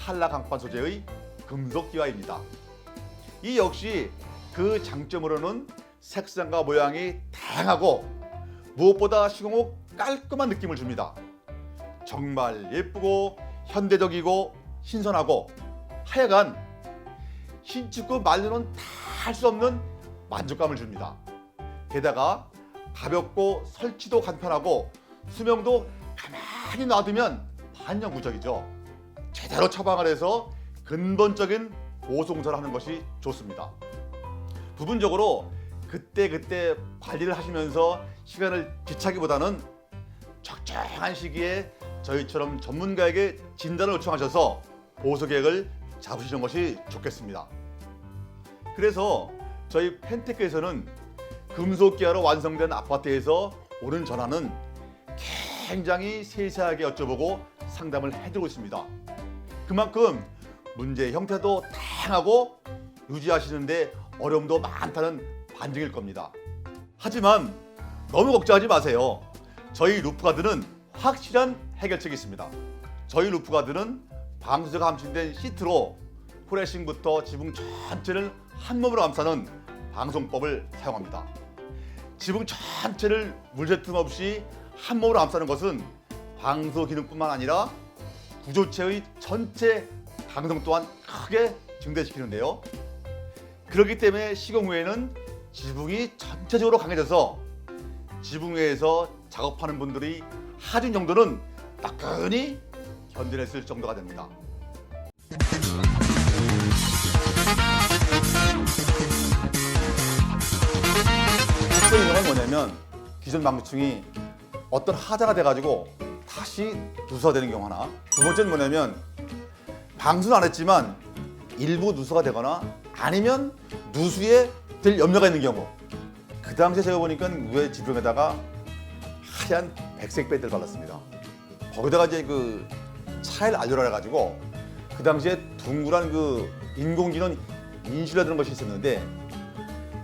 칼라 강판 소재의 금속 기와입니다. 이 역시 그 장점으로는 색상과 모양이 다양하고 무엇보다 시공후 깔끔한 느낌을 줍니다. 정말 예쁘고 현대적이고 신선하고 하여간 신축구 말로는 다 할 수 없는 만족감을 줍니다. 게다가 가볍고 설치도 간편하고 수명도 가만히 놔두면 반영구적이죠. 제대로 처방을 해서 근본적인 보수 공사를 하는 것이 좋습니다. 부분적으로 그때그때 관리를 하시면서 시간을 지차기보다는 적정한 시기에 저희처럼 전문가에게 진단을 요청하셔서 보수 계획을 잡으시는 것이 좋겠습니다. 그래서 저희 펜테크에서는 금속 기아로 완성된 아파트에서 오는 전화는 굉장히 세세하게 여쭤보고 상담을 해드리고 있습니다. 그만큼 문제의 형태도 다양하고 유지하시는데 어려움도 많다는 반증일 겁니다. 하지만 너무 걱정하지 마세요. 저희 루프가드는 확실한 해결책이 있습니다. 저희 루프가드는 방수제가 함유된 시트로 프레싱부터 지붕 전체를 한 몸으로 감싸는 방송법을 사용합니다. 지붕 전체를 물새틈 없이 한 몸으로 감싸는 것은 방수 기능뿐만 아니라 구조체의 전체 방성 또한 크게 증대시키는데요. 그렇기 때문에 시공 후에는 지붕이 전체적으로 강해져서 지붕 위에서 작업하는 분들이 하중 정도는 따끈히 견뎌냈을 정도가 됩니다. 첫 번째는 뭐냐면 기존 방수층이 어떤 하자가 돼가지고 다시 누수가 되는 경우 하나. 두 번째는 뭐냐면 방수는 안 했지만 일부 누수가 되거나 아니면 누수에 될 염려가 있는 경우. 그 당시에 제가 보니까 위에 지붕에다가 하얀 백색 베이트를 발랐습니다. 거기다가 이제 그 차일 알료라 해가지고 그 당시에 둥그란 그 인공지능 인슐라는 것이 있었는데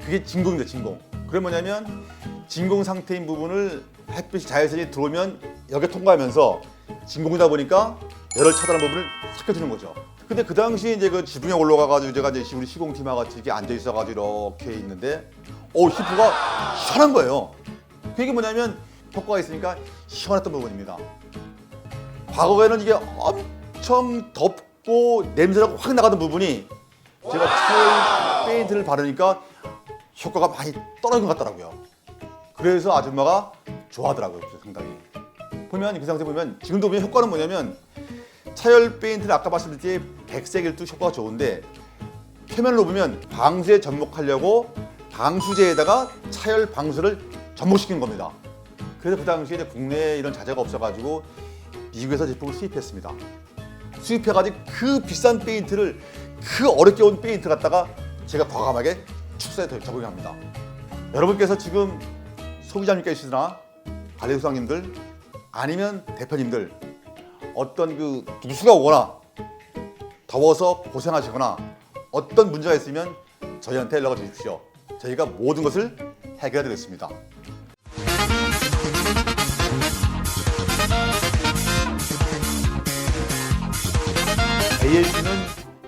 그게 진공입니다. 진공. 그게 뭐냐면 진공 상태인 부분을 햇빛이 자외선이 들어오면 여기에 통과하면서 진공이다 보니까 열을 차단하는 부분을 삭혀주는 거죠. 근데 그 당시에 이제 그 지붕에 올라가가지고 제가 이제 우리 시공팀하고 같이 이렇게 앉아 있어가지고 이렇게 있는데 히프가 시원한 거예요. 그게 뭐냐면 효과가 있으니까 시원했던 부분입니다. 과거에는 이게 엄청 덥고 냄새가 확 나가던 부분이 제가 차일 페인트를 바르니까 효과가 많이 떨어진 것 같더라고요. 그래서 아줌마가 좋아하더라고요. 상당히. 보면 그 상태 보면 지금도 보면 효과는 뭐냐면 차열 페인트는 아까 말씀드린 백색일도 효과가 좋은데 표면으로 보면 방수에 접목하려고 방수제에다가 차열 방수를 접목시킨 겁니다. 그래서 그 당시에 국내에 이런 자재가 없어가지고 미국에서 제품을 수입했습니다. 수입해가지고 그 비싼 페인트를 그 어렵게 온 페인트 갖다가 제가 과감하게 축사에 적용합니다. 여러분께서 지금 소비자님께서나 관리소장님들 아니면 대표님들 어떤 그 누수가 오거나 더워서 고생하시거나 어떤 문제가 있으면 저희한테 연락을 주십시오. 저희가 모든 것을 해결해 드리겠습니다. ALC는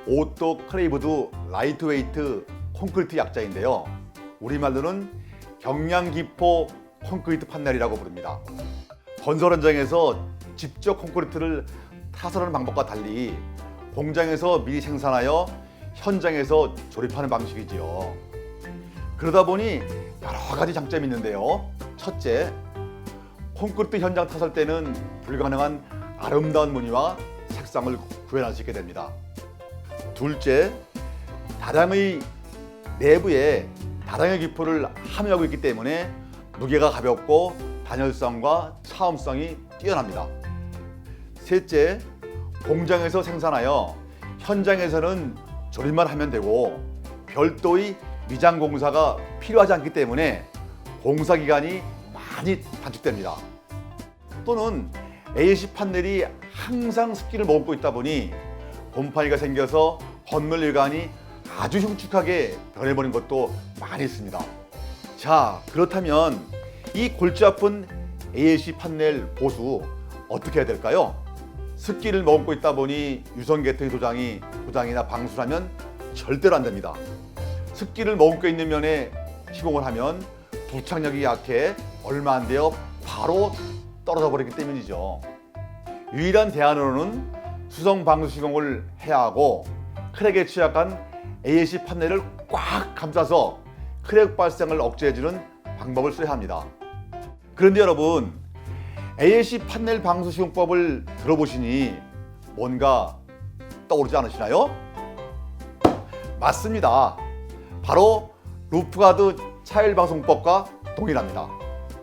오토클레이브드 라이트웨이트 콘크리트 약자인데요. 우리말로는 경량기포 콘크리트 판넬이라고 부릅니다. 건설 현장에서 직접 콘크리트를 타설하는 방법과 달리 공장에서 미리 생산하여 현장에서 조립하는 방식이지요. 그러다 보니 여러 가지 장점이 있는데요. 첫째, 콘크리트 현장 타설 때는 불가능한 아름다운 무늬와 색상을 구현할 수 있게 됩니다. 둘째, 다량의 내부에 다량의 기포를 함유하고 있기 때문에 무게가 가볍고 단열성과 차음성이 뛰어납니다. 셋째, 공장에서 생산하여 현장에서는 조립만 하면 되고 별도의 미장 공사가 필요하지 않기 때문에 공사 기간이 많이 단축됩니다. 또는 ALC 판넬이 항상 습기를 머금고 있다 보니 곰팡이가 생겨서 건물 일관이 아주 흉측하게 변해버린 것도 많이 있습니다. 자, 그렇다면 이 골치 아픈 ALC 판넬 보수 어떻게 해야 될까요? 습기를 머금고 있다 보니 유성계통의 도장이나 방수를 하면 절대로 안 됩니다. 습기를 머금고 있는 면에 시공을 하면 부착력이 약해 얼마 안 되어 바로 떨어져 버리기 때문이죠. 유일한 대안으로는 수성 방수 시공을 해야 하고 크랙에 취약한 AAC 판넬을 꽉 감싸서 크랙 발생을 억제해주는 방법을 써야 합니다. 그런데 여러분, AAC 판넬 방수 시공법을 들어보시니 뭔가 떠오르지 않으시나요? 맞습니다. 바로 루프가드 차일 방수법과 동일합니다.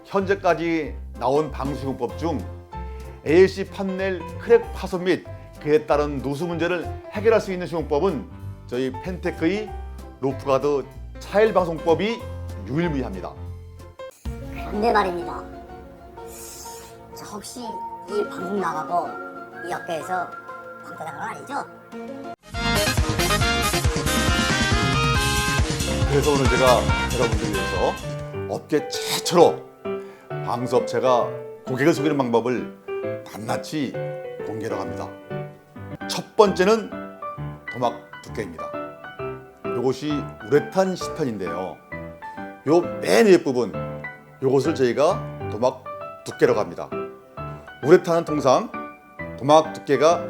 현재까지 나온 방수 시공법 중 AAC 판넬 크랙 파손 및 그에 따른 누수 문제를 해결할 수 있는 시공법은 저희 펜테크의 루프가드 차일 방수법이 유일무이합니다. 그런데 말입니다. 저 혹시 이 방송 나가고 이 업계에서 광고 나간 건 아니죠? 그래서 오늘 제가 여러분들 위해서 업계 최초로 방수업체가 고객을 속이는 방법을 낱낱이 공개하려고 합니다. 첫 번째는 도막 두께입니다. 이것이 우레탄 시판인데요. 요 맨 위에 부분, 요것을 저희가 도막 두께라고 합니다. 우레탄은 통상 도막 두께가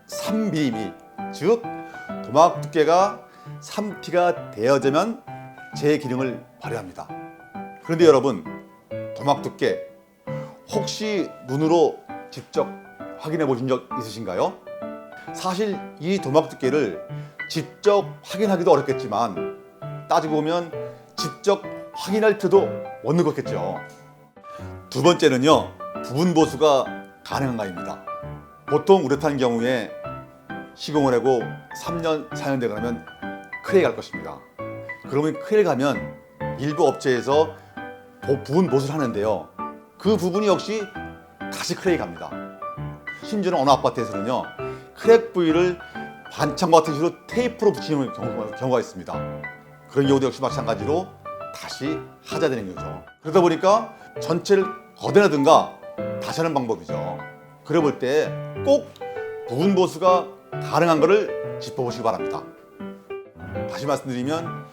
3mm, 즉 도막 두께가 3T가 되어야만 제 기능을 발휘합니다. 그런데 여러분, 도막 두께 혹시 눈으로 직접 확인해 보신 적 있으신가요? 사실 이 도막 두께를 직접 확인하기도 어렵겠지만 따지고 보면 직접 확인할 필요도 없는 거겠죠. 두 번째는요, 부분 보수가 가능한가입니다. 보통 우레탄 경우에 시공을 하고 3년, 4년 되가면 크랙이 갈 것입니다. 그러면 크랙이 가면 일부 업체에서 부분 보수를 하는데요. 그 부분이 역시 다시 크랙이 갑니다. 심지어는 어느 아파트에서는요, 크랙 부위를 반창과 같은 식으로 테이프로 붙이는 경우가 있습니다. 그런 경우도 역시 마찬가지로 다시 하자되는 거죠. 그러다 보니까 전체를 걷어내든가 다시 하는 방법이죠. 그래 볼 때 꼭 부분 보수가 가능한 것을 짚어보시기 바랍니다. 다시 말씀드리면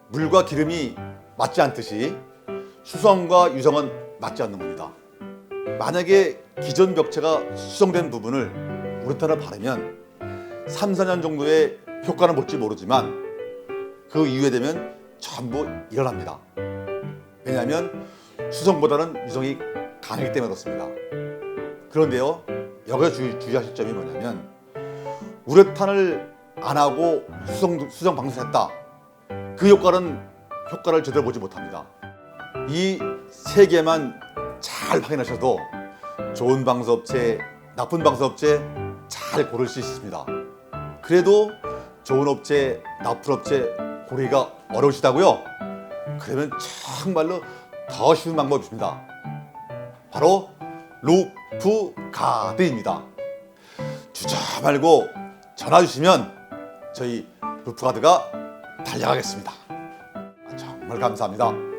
물과 기름이 맞지 않듯이 수성과 유성은 맞지 않는 겁니다. 만약에 기존 벽체가 수성된 부분을 우레탄을 바르면 3, 4년 정도의 효과는 볼지 모르지만 그 이후에 되면 전부 일어납니다. 왜냐하면 수성보다는 유성이 강하기 때문에 그렇습니다. 그런데요, 여기서 주의하실 점이 뭐냐면 우레탄을 안 하고 수성 방수를 했다. 그 효과를 제대로 보지 못합니다. 이 세 개만 잘 확인하셔도 좋은 방수업체, 나쁜 방수업체 잘 고를 수 있습니다. 그래도 좋은 업체, 나쁜 업체 고르기가 어려우시다고요? 그러면 정말로 더 쉬운 방법이 있습니다. 바로 루프가드입니다. 주저 말고 전화 주시면 저희 루프가드가 달려가겠습니다. 정말 감사합니다.